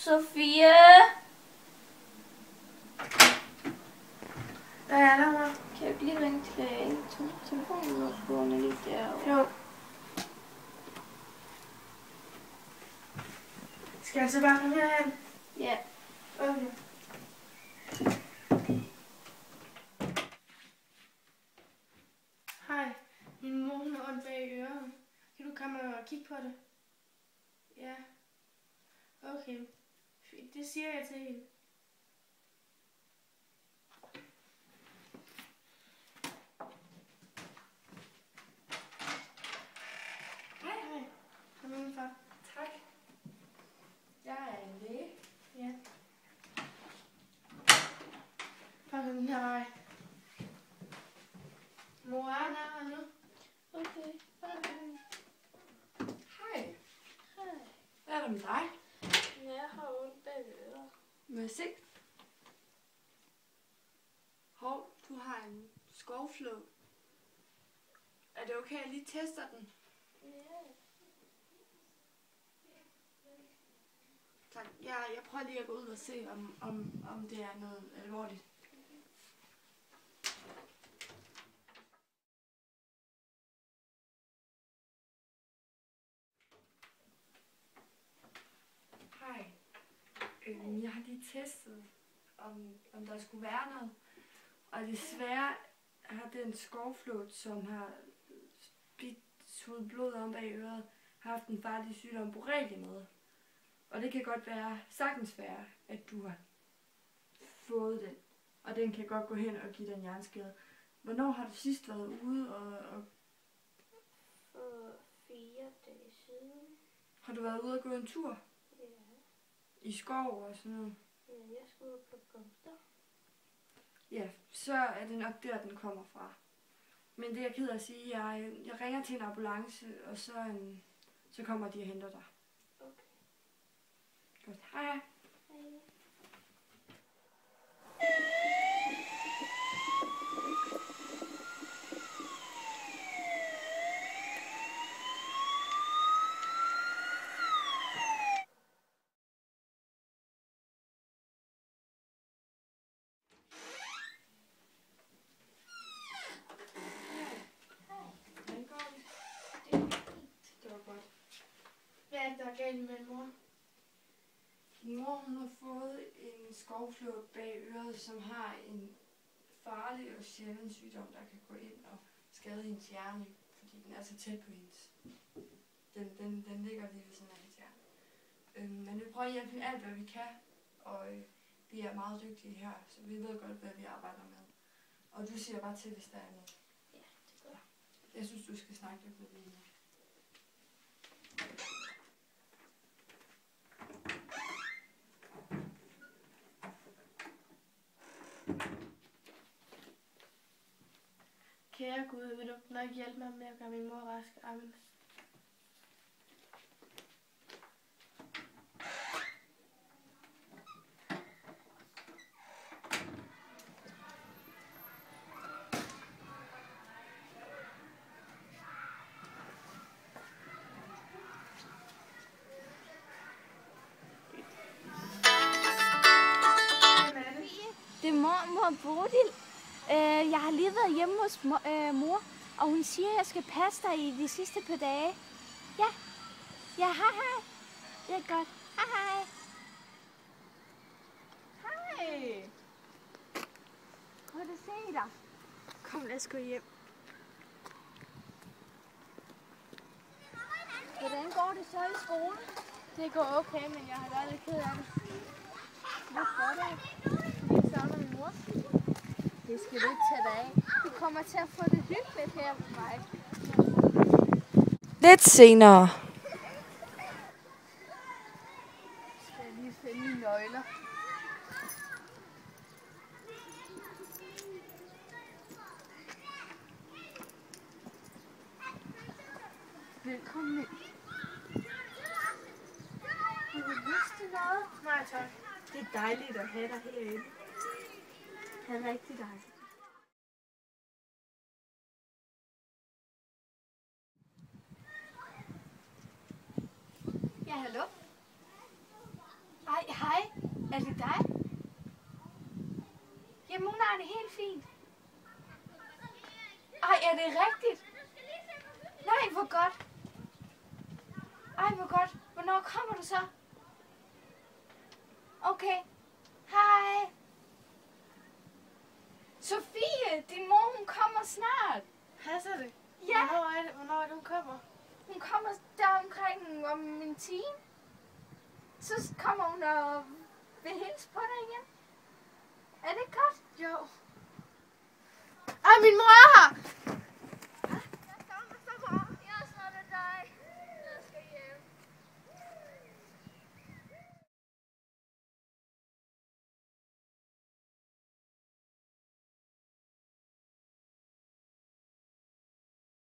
Sofia? Hvad er der, mor? Kan jeg lige ringe til telefonen og skåne lige derovre? Jo. Skal jeg så bare komme herhen? Ja. Okay. Hej. Min mor hun har ondt bag øret. Kan du komme og kigge på det? Ja. Okay. Det siger jeg til hende. Hej. Kom indenfor. Tak. Jeg er en læge. Ja. Prøv at komme den her vej. Mor er her nu. Okay. Hej. Hej. Hvad er der med dig? Ja, jeg har ondt bag øret. Må jeg se? Hov, du har en skovflod. Er det okay, at jeg lige tester den? Ja. Tak. Jeg prøver lige at gå ud og se, om det er noget alvorligt. Hej. Jeg har lige testet, om der skulle være noget. Og desværre har den skovflod, som har suget blod om bag øret, haft en farlig sygdom, borrelia med. Og det kan godt sagtens være, at du har fået den. Og den kan godt gå hen og give dig en hjerneskade. Hvornår har du sidst været ude og For 4 dage siden. har du været ude og gå en tur? Ja. I skov og sådan noget? Ja, jeg skulle ud på blomster. Ja, så er det nok der, den kommer fra. Men det er jeg ked af at sige. Jeg ringer til en ambulance, og så kommer de og henter dig. Okay. Godt. Hej hej. Hej. Hvordan går det? Det er fint. Det var godt. Hvad er det, der er galt med min mor? Din mor hun har fået en skovflod bag øret, som har en farlig og sjælden sygdom, der kan gå ind og skade hendes hjerne, fordi den er så tæt på hendes. Den ligger lige ved sådan af hendes hjerne. Men vi prøver at hjælpe hende alt, hvad vi kan, og vi er meget dygtige her, så vi ved godt, hvad vi arbejder med. Og du siger bare til, hvis der er noget. Ja, det er godt. Jeg synes, du skal snakke lidt med hende. Kære Gud, vil du nok hjælpe mig med at gøre min mor rask? Amen. Det er mormor Bodil. Jeg har lige været hjemme hos mor, og hun siger, at jeg skal passe dig i de sidste par dage. Ja. Ja, hej hej. Det er godt. Hej hej. Hej. Godt at se dig. Kom, lad os gå hjem. Hvordan går det så i skolen? Det går okay, men jeg har været lidt ked af det. Hvorfor det? Jeg savner min mor. Det skal du ikke tage dig af. Du kommer til at få det hyggeligt her på mig. Lidt senere. Skal jeg lige finde mine nøgler? Velkommen ind. Har du lyst til noget? Nej, tak. Det er dejligt at have dig herinde. Det er rigtig dejligt. Ja, hallo? Ej, Er det dig? Jamen, hun har det helt fint. Ej, er det rigtigt? Nej, hvor godt. Ej, hvor godt. Hvornår kommer du så? Okay. Hej. Sofie, din mor, hun kommer snart. Passer det? Ja. Hvornår er det, hun kommer? Hun kommer der omkring om en time. Så kommer hun og vil hilse på dig igen. Er det godt? Jo. Ej, min mor er her!